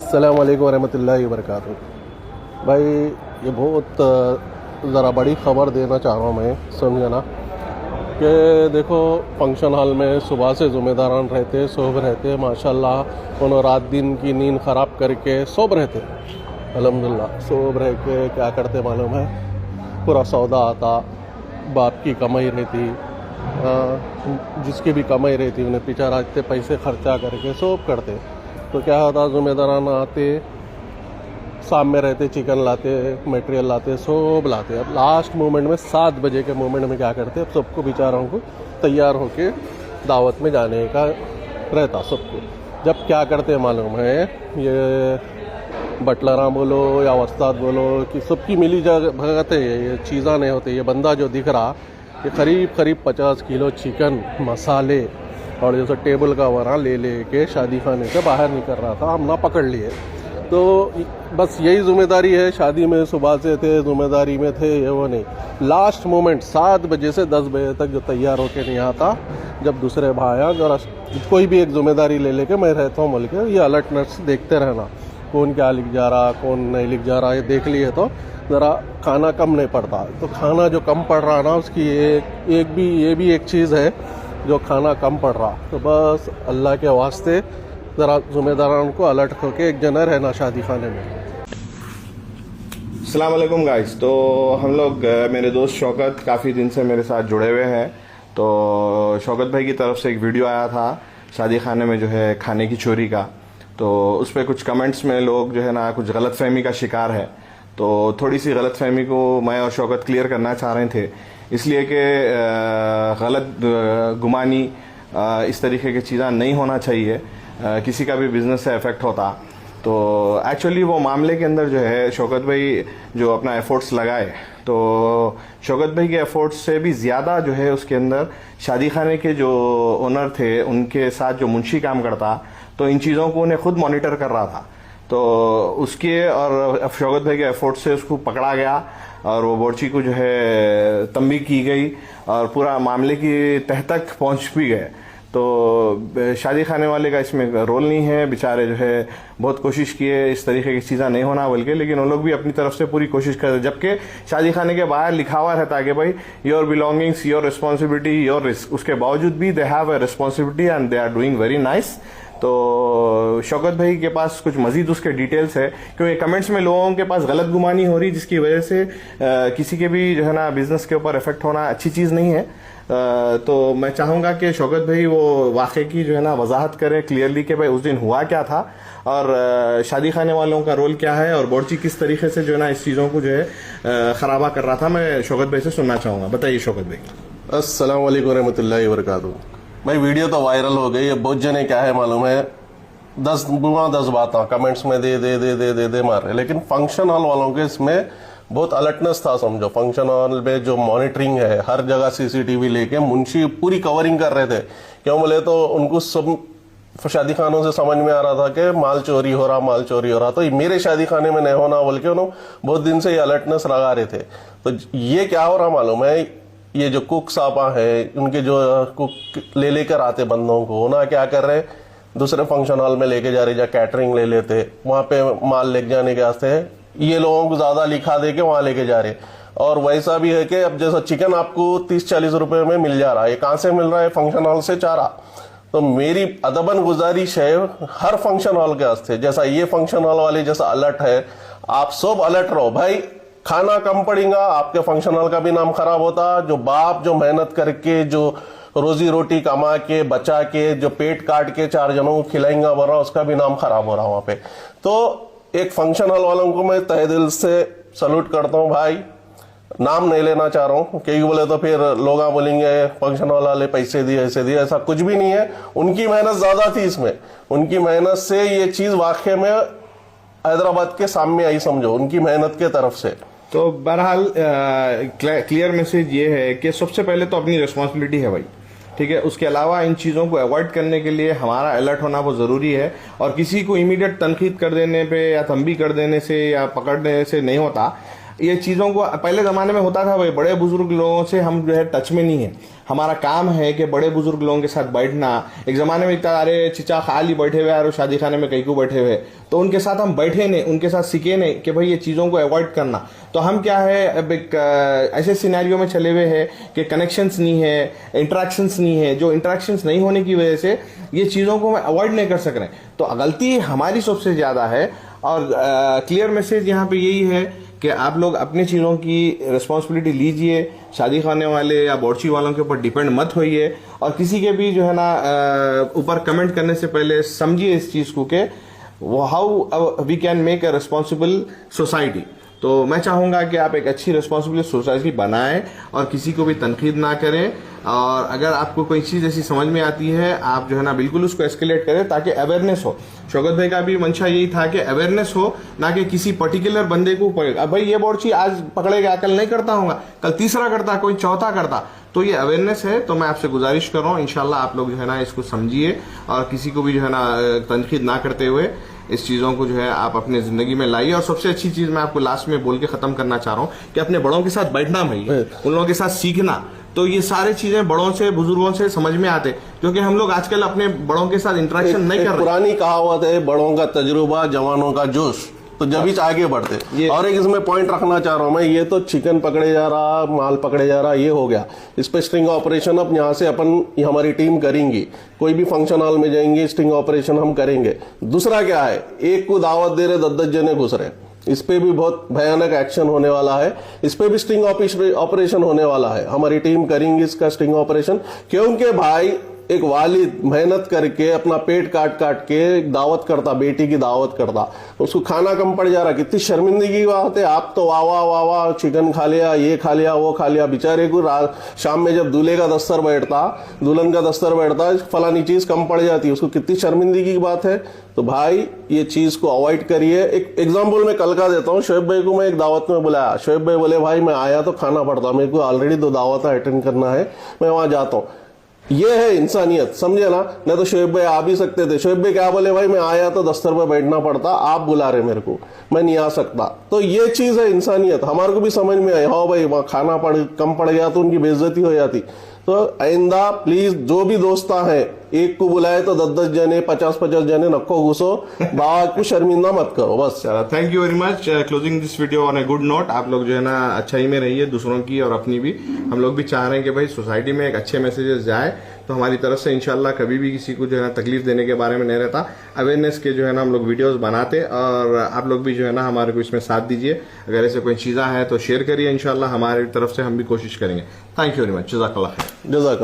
अस्सलाम वालेकुम रहमतुल्लाहि व बरकातहू। भाई ये बहुत ज़रा बड़ी ख़बर देना चाह रहा हूँ मैं, समझना कि देखो फंक्शन हॉल में सुबह से ज़िम्मेदारान रहते, सोब रहते माशाल्लाह, उन्होंने रात दिन की नींद ख़राब करके सोब रहते अल्हम्दुलिल्लाह। सोब रह के क्या करते मालूम है, पूरा सौदा आता, बाप की कमाई रहती, जिसकी भी कमाई रहती उन्हें पीछा रास्ते पैसे खर्चा करके सोब करते। तो क्या होता, ज़िम्मेदारान आते, शाम में रहते, चिकन लाते, मटेरियल लाते, सब लाते। अब लास्ट मोमेंट में 7 बजे के मोमेंट में क्या करते, अब सबको बेचारों को तैयार होके दावत में जाने का रहता सबको। जब क्या करते मालूम है, ये बटलरा बोलो या उस्ताद बोलो कि सबकी मिली भगत है, ये चीज़ा नहीं होती। ये बंदा जो दिख रहा ये करीब 50 किलो चिकन, मसाले और जैसे टेबल का वरा ले के शादी खाने से बाहर निकल रहा था, हम ना पकड़ लिए। तो बस यही ज़िम्मेदारी है, शादी में सुबह से थे, ज़िम्मेदारी में थे, ये वो नहीं। लास्ट मोमेंट 7 बजे से 10 बजे तक जो तैयार होके नहीं आता, जब दूसरे भाई जरा कोई भी एक ज़िम्मेदारी ले लेके मैं रहता हूँ बोल के, ये अलर्टनेस देखते रहना, कौन क्या लिख जा रहा, कौन नहीं लिख जा रहा, ये देख लिए तो ज़रा खाना कम नहीं पड़ता। तो खाना जो कम पड़ रहा ना, उसकी ये भी एक चीज़ है जो खाना कम पड़ रहा। तो बस अल्लाह के वास्ते ज़रा ज़िम्मेदारान को अलर्ट होके एक जना रहना शादी खाने में। अस्सलाम वालेकुम गाइस। तो हम लोग मेरे दोस्त शौकत काफ़ी दिन से मेरे साथ जुड़े हुए हैं। तो शौकत भाई की तरफ से एक वीडियो आया था शादी खाने में जो है खाने की चोरी का। तो उस पर कुछ कमेंट्स में लोग जो है ना कुछ गलतफहमी का शिकार है। तो थोड़ी सी गलतफहमी को मैं और शौकत क्लियर करना चाह रहे थे, इसलिए कि गलत गुमानी इस तरीके की चीज़ें नहीं होना चाहिए, किसी का भी बिजनेस से इफेक्ट होता। तो एक्चुअली वो मामले के अंदर जो है शौकत भाई जो अपना एफर्ट्स लगाए, तो शौकत भाई के एफर्ट्स से भी ज़्यादा जो है उसके अंदर शादी खाने के जो ओनर थे उनके साथ जो मुंशी काम करता, तो इन चीज़ों को उन्हें खुद मॉनिटर कर रहा था। तो उसके और शौकत भाई के एफर्ट्स से उसको पकड़ा गया और वो बोर्ची को जो है तंबी की गई और पूरा मामले की तह तक पहुंच भी गए। तो शादी खाने वाले का इसमें रोल नहीं है, बेचारे जो है बहुत कोशिश किए इस तरीके की चीज़ें नहीं होना बोल के, लेकिन उन लोग भी अपनी तरफ से पूरी कोशिश करते, जबकि शादी खाने के बाहर लिखा हुआ रहता कि भाई your belongings, your responsibility, your risk. उसके बावजूद भी they have a responsibility and they are doing very nice. तो शौकत भाई के पास कुछ मजीद उसके डिटेल्स है, क्योंकि कमेंट्स में लोगों के पास गलत गुमानी हो रही, जिसकी वजह से किसी के भी जो है ना बिजनेस के ऊपर इफेक्ट होना अच्छी चीज़ नहीं है। तो मैं चाहूँगा कि शौकत भाई वो वाक़े की जो है ना वजाहत करें क्लियरली कि भाई उस दिन हुआ क्या था और शादी खाने वालों का रोल क्या है और बोर्ची किस तरीके से जो है ना इस चीज़ों को जो है ख़राबा कर रहा था। मैं शौकत भाई से सुनना चाहूँगा, बताइए शौकत भाई। अस्सलाम वालेकुम रहमतुल्लाहि व बरकातहू। भाई वीडियो तो वायरल हो गई है, बहुत जने क्या है मालूम है 10 बातें कमेंट्स में दे मार रहे, लेकिन फंक्शन हॉल वालों के इसमें बहुत अलर्टनेस था। समझो फंक्शन हॉल में जो मॉनिटरिंग है, हर जगह सीसीटीवी लेके मुंशी पूरी कवरिंग कर रहे थे। क्यों बोले तो उनको सब शादी खानों से समझ में आ रहा था कि माल चोरी हो रहा, तो मेरे शादी खाने में नहीं होना बोल के उन्होंने बहुत दिन से ये अलर्टनेस लगा रहे थे। तो ये क्या हो रहा मालूम है, ये जो कुक सापा है, उनके जो कुक लेकर आते बंदों को ना, क्या कर रहे दूसरे फंक्शन हॉल में लेके जा रहे, या कैटरिंग ले लेते, वहां पे माल लेके जाने के वास्ते ये लोगों को ज्यादा लिखा दे के वहां लेके जा रहे। और वैसा भी है कि अब जैसा चिकन आपको 30-40 रुपए में मिल जा रहा है, ये कहां से मिल रहा है, फंक्शन हॉल से चारा। तो मेरी अदबन गुजारिश है हर फंक्शन हॉल के वास्ते, जैसा ये फंक्शन हॉल वाले जैसा अलर्ट है, आप सब अलर्ट रहो। भाई खाना कम पड़ेगा, आपके फंक्शन हॉल का भी नाम खराब होता। जो बाप जो मेहनत करके जो रोजी रोटी कमा के बचा के जो पेट काट के 4 जनों को खिलाएंगा बोल रहा, उसका भी नाम खराब हो रहा वहां पे। तो एक फंक्शन हॉल वालों को मैं तहे दिल से सल्यूट करता हूं। भाई नाम नहीं लेना चाह रहा हूं, क्योंकि बोले तो फिर लोग बोलेंगे फंक्शन हॉल वाले पैसे दिए ऐसे दिए, ऐसा कुछ भी नहीं है। उनकी मेहनत ज्यादा थी इसमें, उनकी मेहनत से ये चीज वाकई में हैदराबाद के सामने आई, समझो उनकी मेहनत के तरफ से। तो बहरहाल क्लियर मैसेज ये है कि सबसे पहले तो अपनी रिस्पॉन्सिबिलिटी है भाई, ठीक है। उसके अलावा इन चीज़ों को अवॉइड करने के लिए हमारा अलर्ट होना बहुत ज़रूरी है, और किसी को इमीडिएट तनकीद कर देने पे या तंबी कर देने से या पकड़ने से नहीं होता। ये चीज़ों को पहले ज़माने में होता था भाई, बड़े बुजुर्ग लोगों से हम जो है टच में नहीं है, हमारा काम है कि बड़े बुजुर्ग लोगों के साथ बैठना। एक ज़माने में इतना अरे चिचा खाली बैठे हुए और शादी खाने में कहीं को बैठे हुए, तो उनके साथ हम बैठे नहीं, उनके साथ सीखे नहीं कि भाई ये चीज़ों को अवॉइड करना। तो हम क्या है अब एक ऐसे सिनेरियो में चले हुए हैं कि कनेक्शंस नहीं है, इंटरेक्शंस नहीं है, जो इंटरेक्शंस नहीं होने की वजह से ये चीज़ों को हम अवॉइड नहीं कर सक रहे। तो गलती हमारी सबसे ज़्यादा है। और क्लियर मैसेज यहाँ पे यही है कि आप लोग अपनी चीज़ों की रिस्पॉन्सिबिलिटी लीजिए, शादी खाने वाले या बोर्ची वालों के ऊपर डिपेंड मत होइए, और किसी के भी जो है ना ऊपर कमेंट करने से पहले समझिए इस चीज़ को कि how we can make a responsible society. तो मैं चाहूँगा कि आप एक अच्छी रिस्पॉन्सिबल सोसाइटी बनाएं और किसी को भी तनकीद ना करें। और अगर आपको कोई चीज़ ऐसी समझ में आती है, आप जो है ना बिल्कुल उसको एस्केलेट करें ताकि अवेयरनेस हो। शौकत भाई का भी मंशा यही था कि अवेयरनेस हो, ना कि किसी पर्टिकुलर बंदे को पकड़ेगा। अब भाई ये बोर्ची आज पकड़ेगा, कल नहीं करता होगा, कल तीसरा करता, कोई चौथा करता। तो ये अवेयरनेस है। तो मैं आपसे गुजारिश कर रहा हूँ, इंशाल्लाह आप लोग जो है ना इसको समझिए और किसी को भी जो है ना तनकीद ना करते हुए इस चीज़ों को जो है आप अपने ज़िंदगी में लाइए। और सबसे अच्छी चीज़ मैं आपको लास्ट में बोल के ख़त्म करना चाह रहा हूँ कि अपने बड़ों के साथ बैठना भाई, उन लोगों के साथ सीखना। तो ये सारी चीज़ें बड़ों से, बुजुर्गों से समझ में आते, क्योंकि हम लोग आजकल अपने बड़ों के साथ इंटरेक्शन नहीं कर रहे। पुरानी कहावत है, बड़ों का तजुर्बा जवानों का जोश, तो जब ही आगे बढ़ते। और एक इसमें पॉइंट रखना चाह रहा हूं मैं, ये तो चिकन पकड़े जा रहा, माल पकड़े जा रहा, ये हो गया। इस पे स्टिंग ऑपरेशन अब यहाँ से हमारी टीम करेंगी, कोई भी फंक्शन हॉल में जाएंगे, स्टिंग ऑपरेशन हम करेंगे। दूसरा क्या है, एक को दावत दे रहे, 10-10 जने घुस रहे, इस पे भी बहुत भयानक एक्शन होने वाला है। इस पे भी स्टिंग ऑपरेशन होने वाला है, हमारी टीम करेंगी इसका स्टिंग ऑपरेशन। क्योंकि भाई एक वालिद मेहनत करके अपना पेट काट काट के दावत करता, बेटी की दावत करता, उसको खाना कम पड़ जा रहा, कितनी शर्मिंदगी की बात है। आप तो वाह वाह वाह वाह चिकन खा लिया, ये खा लिया, वो खा लिया, बेचारे को शाम में जब दूल्हे का दस्तर बैठता, दुल्हन का दस्तर बैठता, फलानी चीज कम पड़ जाती, उसको कितनी शर्मिंदगी की बात है। तो भाई ये चीज को अवॉइड करिए। एक एग्जाम्पल मैं कल का देता हूँ। शोएब भाई को मैं एक दावत में बुलाया, शोएब भाई बोले भाई मैं आया तो खाना पड़ता, मेरे को ऑलरेडी 2 दावत अटेंड करना है, मैं वहां जाता हूँ। ये है इंसानियत, समझे ना। नहीं तो शोएब भाई आ भी सकते थे। शोएब भाई क्या बोले, भाई मैं आया तो दस्तर पर बैठना पड़ता, आप बुला रहे मेरे को, मैं नहीं आ सकता। तो ये चीज है इंसानियत, हमारे को भी समझ में आई। हाँ भाई वहां खाना कम पड़ गया तो उनकी बेइज्जती हो जाती। तो आइंदा प्लीज जो भी दोस्ता है, एक को बुलाए तो 10-10 जने, 50-50 जने नको घुसो, बाबा को शर्मिंदा मत करो बस। Thank you very much. Closing this video on a good note. आप लोग जो है ना अच्छाई में रहिए, दूसरों की और अपनी भी। हम लोग भी चाह रहे हैं कि भाई सोसाइटी में एक अच्छे मैसेजेस जाए, तो हमारी तरफ से इंशाल्लाह कभी भी किसी को जो है ना तकलीफ देने के बारे में नहीं रहता। अवेयरनेस के जो है ना हम लोग वीडियोस बनाते, और आप लोग भी जो है ना हमारे को इसमें साथ दीजिए। अगर ऐसे कोई चीज़ें हैं तो शेयर करिए, इंशाल्लाह हमारी तरफ से हम भी कोशिश करेंगे। Thank you very much. जज़ाकल्लाह खैर। जज़ाक